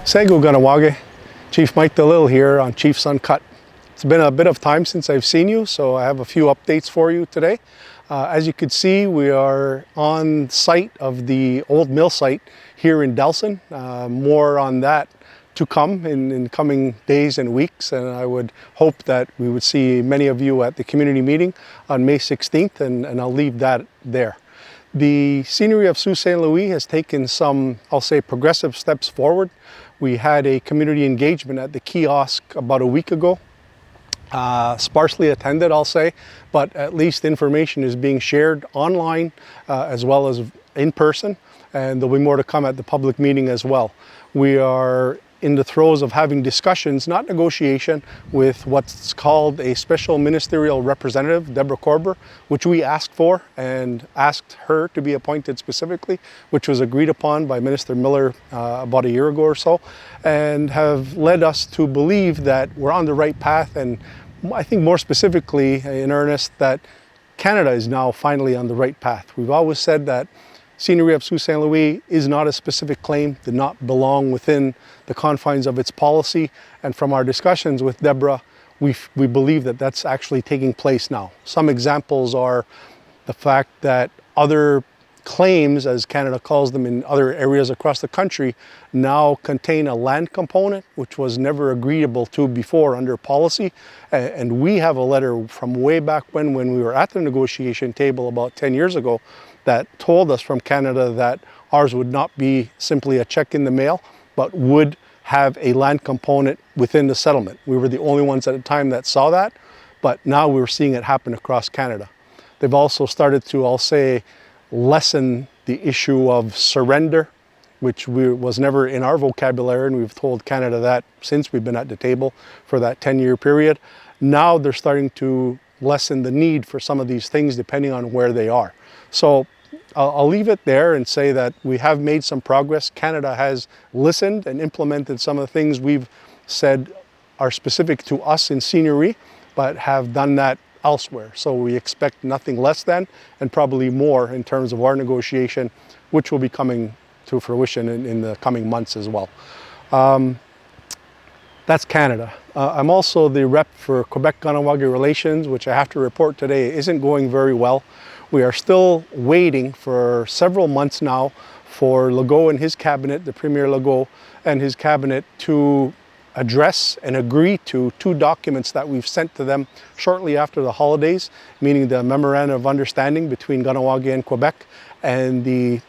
Seigneury Kahnawake, Chief Mike Delisle here on Chief's Uncut. It's been a bit of time since I've seen you, so I have a few updates for you today. As you can see, we are on site of the old mill site here in Delson. More on that to come in coming days and weeks, and I would hope that we would see many of you at the community meeting on May 16th, and I'll leave that there. The Seigneury of Sault St. has taken some, I'll say, progressive steps forward. We had a community engagement at the kiosk about a week ago. Sparsely attended, I'll say, but at least information is being shared online as well as in person, and there'll be more to come at the public meeting as well. We are in the throes of having discussions, not negotiation, with what's called a special ministerial representative, Deborah Corber, which we asked for and asked her to be appointed specifically, which was agreed upon by Minister Miller about a year ago or so, and have led us to believe that we're on the right path, and I think more specifically in earnest that Canada is now finally on the right path. We've always said that Seigneury of Sault St. is not a specific claim, did not belong within the confines of its policy, and from our discussions with Deborah, we believe that that's actually taking place now. Some examples are the fact that other claims, as Canada calls them in other areas across the country, now contain a land component, which was never agreeable to before under policy. And we have a letter from way back when we were at the negotiation table about 10 years ago that told us from Canada that ours would not be simply a check in the mail, but would have a land component within the settlement. We were the only ones at the time that saw that, but now we're seeing it happen across Canada. They've also started to, I'll say, lessen the issue of surrender, which was never in our vocabulary, and we've told Canada that since we've been at the table for that 10-year period. Now they're starting to lessen the need for some of these things depending on where they are. So I'll leave it there and say that we have made some progress. Canada has listened and implemented some of the things we've said are specific to us in Seigneury, but have done that elsewhere. So we expect nothing less than, and probably more in terms of our negotiation, which will be coming to fruition in the coming months as well. That's Canada. I'm also the rep for Quebec-Kahnawake relations, which I have to report today isn't going very well. We are still waiting for several months now for Legault and his cabinet, the Premier Legault and his cabinet, to address and agree to two documents that we've sent to them shortly after the holidays, meaning the Memorandum of Understanding between Kahnawake and Quebec and the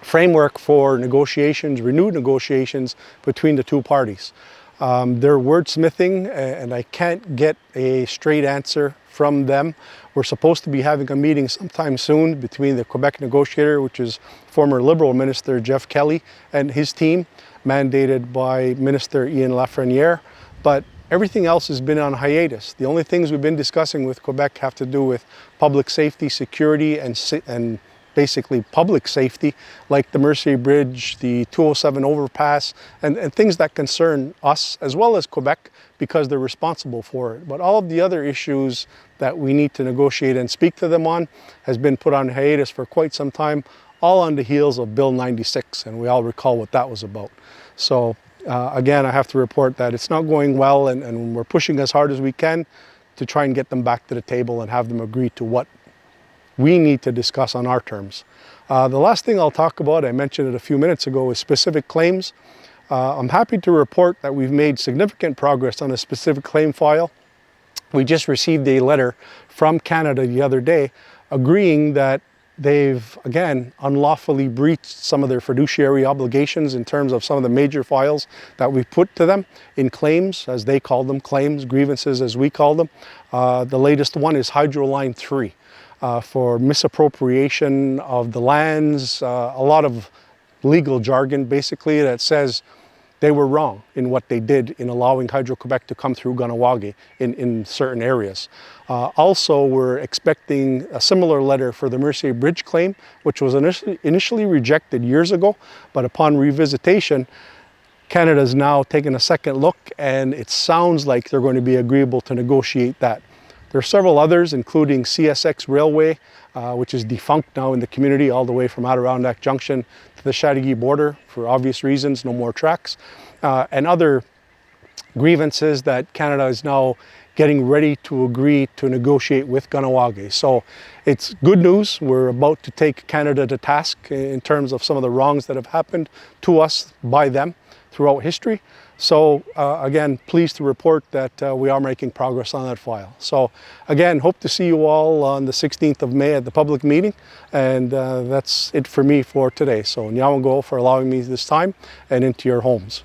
framework for negotiations, renewed negotiations between the two parties. They're wordsmithing, and I can't get a straight answer from them. We're supposed to be having a meeting sometime soon between the Quebec negotiator, which is former Liberal Minister Jeff Kelly, and his team, mandated by Minister Ian Lafreniere, but everything else has been on hiatus. The only things we've been discussing with Quebec have to do with public safety, security, and basically public safety, like the Mercier Bridge, the 207 overpass, and things that concern us as well as Quebec because they're responsible for it. But all of the other issues that we need to negotiate and speak to them on has been put on hiatus for quite some time, all on the heels of Bill 96, and we all recall what that was about. So again, I have to report that it's not going well, and we're pushing as hard as we can to try and get them back to the table and have them agree to what we need to discuss on our terms. The last thing I'll talk about, I mentioned it a few minutes ago, is specific claims. I'm happy to report that we've made significant progress on a specific claim file. We just received a letter from Canada the other day agreeing that they've, again, unlawfully breached some of their fiduciary obligations in terms of some of the major files that we've put to them in claims, as they call them, claims, grievances as we call them. The latest one is Hydro Line 3 for misappropriation of the lands, a lot of legal jargon basically that says they were wrong in what they did in allowing Hydro-Quebec to come through Kahnawake in certain areas. Also, we're expecting a similar letter for the Mercier Bridge claim, which was initially rejected years ago, but upon revisitation, Canada's now taken a second look, and it sounds like they're going to be agreeable to negotiate that. There are several others, including CSX Railway, which is defunct now in the community, all the way from Adirondack Junction to the Chateauguay border for obvious reasons, no more tracks, and other grievances that Canada is now getting ready to agree to negotiate with Kahnawake. So it's good news. We're about to take Canada to task in terms of some of the wrongs that have happened to us by them throughout history. So again, pleased to report that we are making progress on that file. So again, hope to see you all on the 16th of May at the public meeting. And that's it for me for today. So Nyawango for allowing me this time and into your homes.